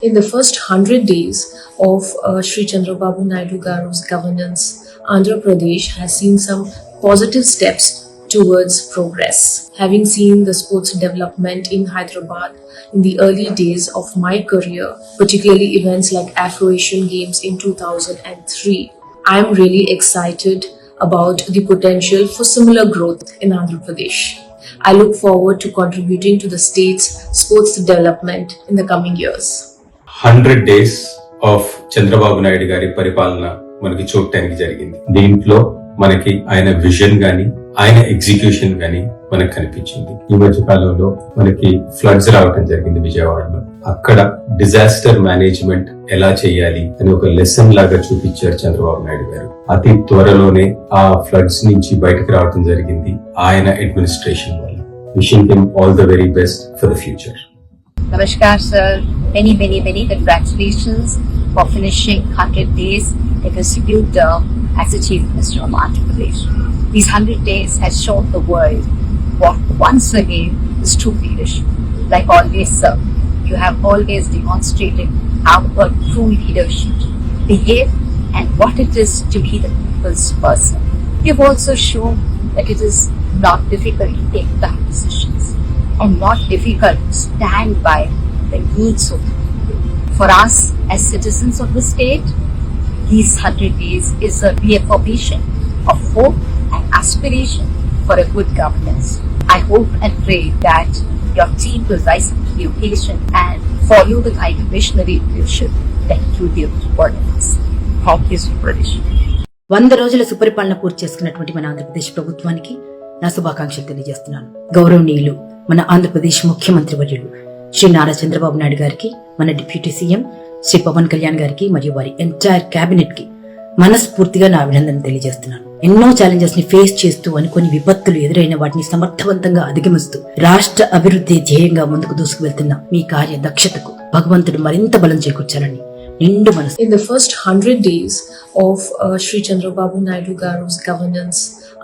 In the first 100 days of Sri Chandrababu Naidu Garu's governance, Andhra Pradesh has seen some positive steps towards progress. Having seen the sports development in Hyderabad in the early days of my career, particularly events like Afro-Asian Games in 2003, I am really excited about the potential for similar growth in Andhra Pradesh. I look forward to contributing to the state's sports development in the coming years. 100 days of Chandrababu Naidu గారి పరిపాలన మనకి చూడటానికి జరిగింది. దీంట్లో మనకి ఆయన vision గాని ఆయన ఎగ్జిక్యూషన్ గాని మనకు కనిపించింది. ఈ మధ్య కాలంలో మనకి ఫ్లడ్స్ రావటం జరిగింది విజయవాడలో. అక్కడ డిజాస్టర్ మేనేజ్మెంట్ ఎలా చేయాలి అని ఒక లెసన్ లాగా చూపించారు చంద్రబాబు నాయుడు గారు. అతి త్వరలోనే ఆ ఫ్లడ్స్ నుంచి బయటకు రావటం జరిగింది ఆయన అడ్మినిస్ట్రేషన్ వల్ల. Wishing him all the very best for the future. Namaskar sir, many congratulations for finishing 100 days in the civil term as the Chief Minister of Andhra Pradesh. These 100 days has shown the world what once again is true leadership. Like always sir, you have always demonstrated how a true leadership behave and what it is to be the people's person. You've also shown that it is not difficult to take tough decisions and not difficult to stand by the needs of the people. For us as citizens of the state, these 100 days is a reaffirmation of hope and aspiration for a good governance. I hope and pray that your team will rise up to the occasion and follow the kind of visionary leadership that you give for us. Thank you, Sri Pradesh. 100 రోజుల సుపరిపాలన పూర్తి చేసుకున్నటువంటి మన ఆంధ్రప్రదేశ్ ప్రభుత్వానికి నా శుభాకాంక్షలు తెలియజేస్తున్నాను. గౌరవనీయులు మన ఆంధ్రప్రదేశ్ ముఖ్యమంత్రి వర్యులు శ్రీ నారా చంద్రబాబు నాయుడు గారికి, మన డిప్యూటీ సీఎం శ్రీ పవన్ కళ్యాణ్ గారికి మరియు వారి ఎంటైర్ కేబినెట్ కి మనస్ఫూర్తిగా నా అభినందన తెలియజేస్తున్నాను. ఎన్నో ఛాలెంజెస్ ని ఫేస్ చేస్తూ అనుకోని విపత్తులు ఎదురైన వాటిని సమర్థవంతంగా అధిగమిస్తూ రాష్ట్ర అభివృద్ధి ధ్యేయంగా ముందుకు దూసుకువెళ్తున్న మీ కార్య దక్షతకు భగవంతుడు మరింత బలం చేకూర్చాలని నిండు మనసు. In the first 100 days of Sri Chandrababu Naidu Garu's governance,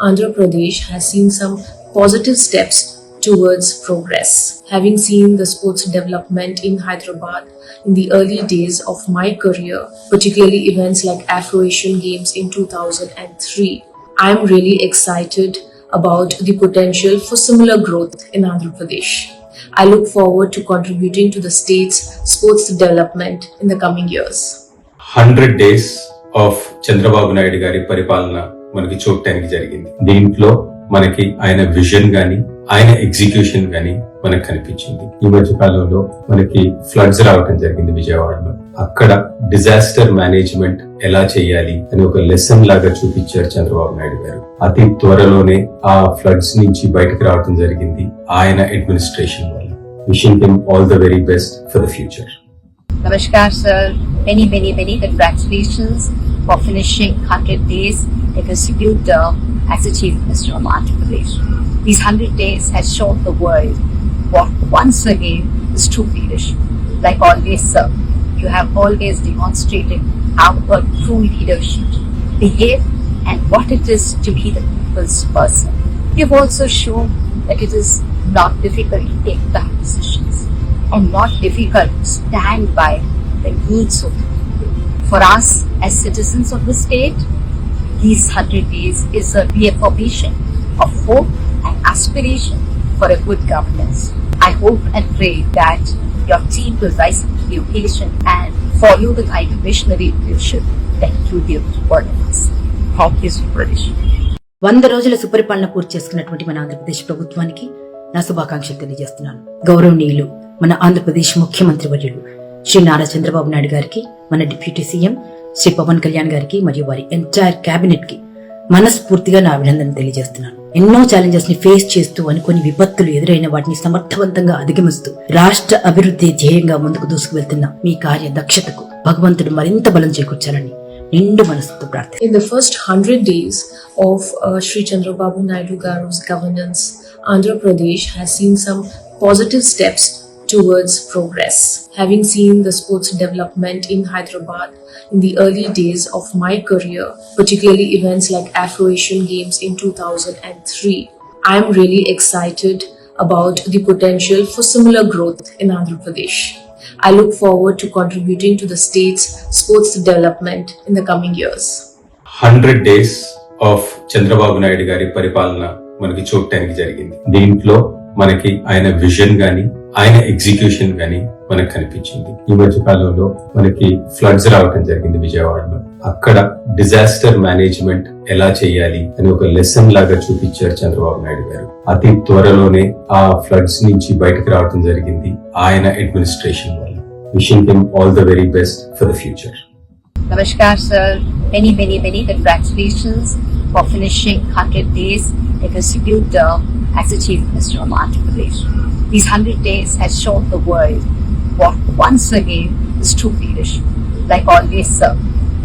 Andhra Pradesh has seen some positive steps towards progress. Having seen the sports development in Hyderabad in the early days of my career, particularly events like Afro-Asian Games in 2003, I am really excited about the potential for similar growth in Andhra Pradesh. I look forward to contributing to the state's sports development in the coming years. 100 days of Chandrababu Naidu గారి పరిపాలన మనకి చూడటానికి జరిగింది. దీంట్లో మనకి ఆయన vision గాని ఆయన ఎగ్జిక్యూషన్ గాని మనకు కనిపించింది. ఈ మధ్య కాలంలో మనకి ఫ్లడ్స్ రావటం జరిగింది విజయవాడలో. అక్కడ డిజాస్టర్ మేనేజ్మెంట్ ఎలా చేయాలి అని ఒక లెసన్ లాగా చూపించారు చంద్రబాబు నాయుడు గారు. అతి త్వరలోనే ఆ ఫ్లడ్స్ నుంచి బయటకు రావటం జరిగింది ఆయన అడ్మినిస్ట్రేషన్ వల్ల. Wishing him all the very best for the future. Namaskar sir, many congratulations for finishing 100 days in the civil term as the Chief Minister of Andhra Pradesh. These 100 days has shown the world what once again is true leadership. Like always sir, you have always demonstrated how a true leadership behave and what it is to be the people's person. You've also shown that it is not difficult to take tough decisions and not difficult to stand by the needs of the people. For us as citizens of the state, these 100 days is a reaffirmation of hope and aspiration for a good governance. I hope and pray that your team will rise up to the occasion and follow the kind of visionary leadership that you give for us. Thank you, Sri Pradesh. 100 రోజుల సుపరిపాలన పూర్తి చేసుకున్నటువంటి మన ఆంధ్రప్రదేశ్ ప్రభుత్వానికి నా శుభాకాంక్షలు తెలియజేస్తున్నాను. గౌరవనీయులు మన ఆంధ్రప్రదేశ్ ముఖ్యమంత్రి వర్యులు శ్రీ నారా చంద్రబాబు నాయుడు గారికి, మన డిప్యూటీ సీఎం శ్రీ పవన్ కళ్యాణ్ గారికి మరియు వారి ఎంటైర్ కేబినెట్ కి మనస్ఫూర్తిగా నా అభినందన తెలియజేస్తున్నాను. ఎన్నో ఛాలెంజెస్ ని ఫేస్ చేస్తూ అనుకోని విపత్తులు ఎదురైన వాటిని సమర్థవంతంగా అధిగమిస్తూ రాష్ట్ర అభివృద్ధి ధ్యేయంగా ముందుకు దూసుకువెళ్తున్న మీ కార్య దక్షతకు భగవంతుడు మరింత బలం చేకూర్చాలని నిండు మనసుతో ప్రార్థన. In the first 100 days of Sri Chandrababu Naidu Garu's governance, Andhra Pradesh has seen some positive steps towards progress. Having seen the sports development in Hyderabad in the early days of my career, particularly events like Afro-Asian Games in 2003, I am really excited about the potential for similar growth in Andhra Pradesh. I look forward to contributing to the state's sports development in the coming years. 100 days of Chandrababu Naidu గారి పరిపాలన మనకి చూడటానికి జరిగింది. దీంట్లో మనకి ఆయన vision గాని ఆయన ఎగ్జిక్యూషన్ గాని మనకు కనిపించింది. ఈ మధ్య కాలంలో మనకి ఫ్లడ్స్ రావటం జరిగింది విజయవాడలో. అక్కడ డిజాస్టర్ మేనేజ్మెంట్ ఎలా చేయాలి అని ఒక లెసన్ లాగా చూపించారు చంద్రబాబు నాయుడు గారు. అతి త్వరలోనే ఆ ఫ్లడ్స్ నుంచి బయటకు రావటం జరిగింది ఆయన అడ్మినిస్ట్రేషన్ వల్ల. Wishing him all the very best for the future. Namaskar, sir. Many congratulations for finishing 100 days in a civil term as the Chief Minister of Andhra Pradesh. These 100 days has shown the world what once again is true leadership. Like always, sir,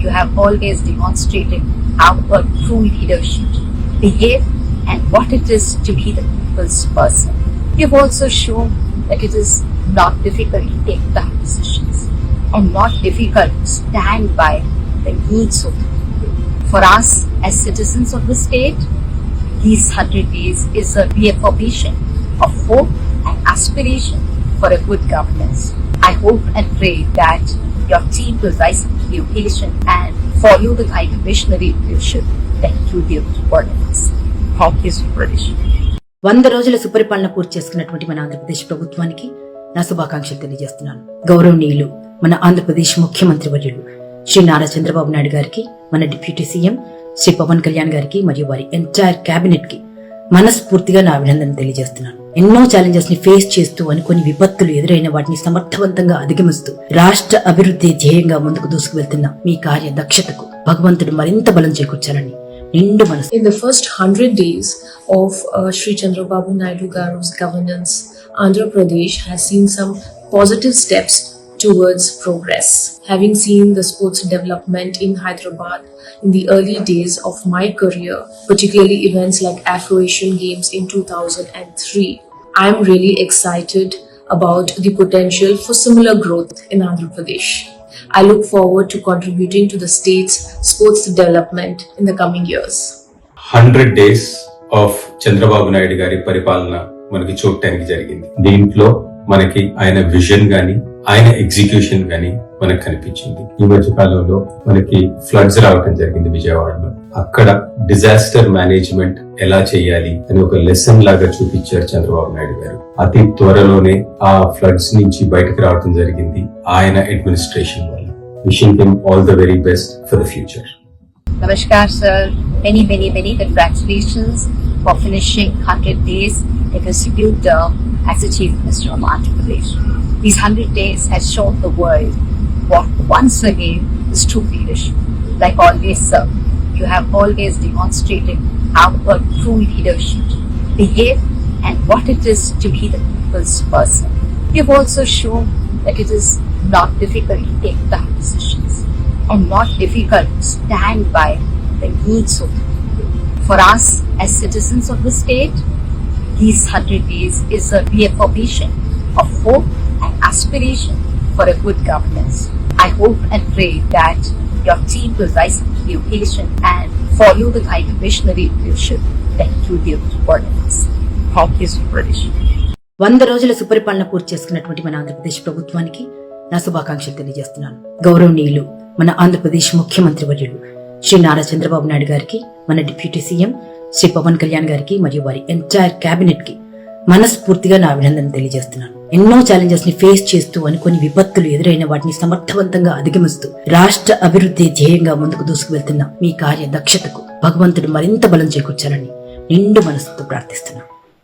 you have always demonstrated how a true leader should behave and what it is to be the people's person. You've also shown that it is not difficult to take tough decisions and not difficult to stand by the needs of the people. For us as citizens of the state, these 100 days is a reaffirmation of hope and aspiration for a good governance. I hope and pray that your team will rise up to the occasion and follow the kind of visionary leadership that you give for us. Hope is British. 100 రోజుల సుపరిపాలన పూర్తి చేసుకున్నటువంటి మన ఆంధ్రప్రదేశ్ ప్రభుత్వానికి నా శుభాకాంక్షలు తెలియజేస్తున్నాను. గౌరవనీయులు మన ఆంధ్రప్రదేశ్ ముఖ్యమంత్రి వర్యులు శ్రీ నారా చంద్రబాబు నాయుడు గారికి, మన డిప్యూటీ సీఎం శ్రీ పవన్ కళ్యాణ్ గారికి మరియు వారి ఎంటైర్ కేబినెట్ కి మనస్ఫూర్తిగా నా అభినందన తెలియజేస్తున్నాను. ఎన్నో ఛాలెంజెస్ ని ఫేస్ చేస్తూ అనుకోని విపత్తులు ఎదురైన వాటిని సమర్థవంతంగా అధిగమిస్తూ రాష్ట్ర అభివృద్ధి ధ్యేయంగా ముందుకు దూసుకువెళ్తున్న మీ కార్య దక్షతకు భగవంతుడు మరింత బలం చేకూర్చాలని నిండు మనసు. In the first 100 days of Sri Chandrababu Naidu Garu's governance, Andhra Pradesh has seen some positive steps towards progress. Having seen the sports development in Hyderabad in the early days of my career, particularly events like Afro-Asian Games in 2003, I am really excited about the potential for similar growth in Andhra Pradesh. I look forward to contributing to the state's sports development in the coming years. 100 days of Chandrababu Naidu గారి పరిపాలన మనకి చూడటానికి జరిగింది. దీంట్లో మనకి ఆయన vision గాని ఆయన ఎగ్జిక్యూషన్ గాని మనకు కనిపించింది. ఈ మధ్య కాలంలో మనకి ఫ్లడ్స్ రావటం జరిగింది విజయవాడలో. అక్కడ డిజాస్టర్ మేనేజ్మెంట్ ఎలా చేయాలి అని ఒక లెసన్ లాగా చూపించారు చంద్రబాబు నాయుడు గారు. అతి త్వరలోనే ఆ ఫ్లడ్స్ నుంచి బయటకు రావటం జరిగింది ఆయన అడ్మినిస్ట్రేషన్ వల్ల. Wishing him all the very best for the future. Namaskar, sir. Many congratulations for finishing 100 days in a civil term as the Chief Minister of Andhra Pradesh. These 100 days has shown the world what once again is true leadership. Like always, sir, you have always demonstrated how a true leader should behave and what it is to be the people's person. You've also shown that it is not difficult to take tough decisions and not difficult to stand by the needs of the people. For us as citizens of the state, these 100 days is a reaffirmation of hope and aspiration for a good governance. I hope and pray that your team will rise up to the occasion and follow the kind of visionary leadership that you give for us. Hope is British. 100 రోజుల సుపరిపాలన పూర్తి చేసుకున్నటువంటి మన ఆంధ్రప్రదేశ్ ప్రభుత్వానికి నా శుభాకాంక్షలు తెలియజేస్తున్నాను. గౌరవనీయులు మన ఆంధ్రప్రదేశ్ ముఖ్యమంత్రి వర్యులు శ్రీ నారా చంద్రబాబు నాయుడు గారికి, మన డిప్యూటీ సీఎం శ్రీ పవన్ కళ్యాణ్ గారికి మరియు వారి ఎంటైర్ కేబినెట్ కి మనస్ఫూర్తిగా నా అభినందన తెలియజేస్తున్నాను. ఎన్నో ఛాలెంజెస్ ని ఫేస్ చేస్తూ అనుకోని విపత్తులు ఎదురైన వాటిని సమర్థవంతంగా అధిగమిస్తూ రాష్ట్ర అభివృద్ధి ధ్యేయంగా ముందుకు దూసుకువెళ్తున్న మీ కార్య దక్షతకు భగవంతుడు మరింత బలం చేకూర్చాలని నిండు మనసుతో ప్రార్థిస్తున్నాను.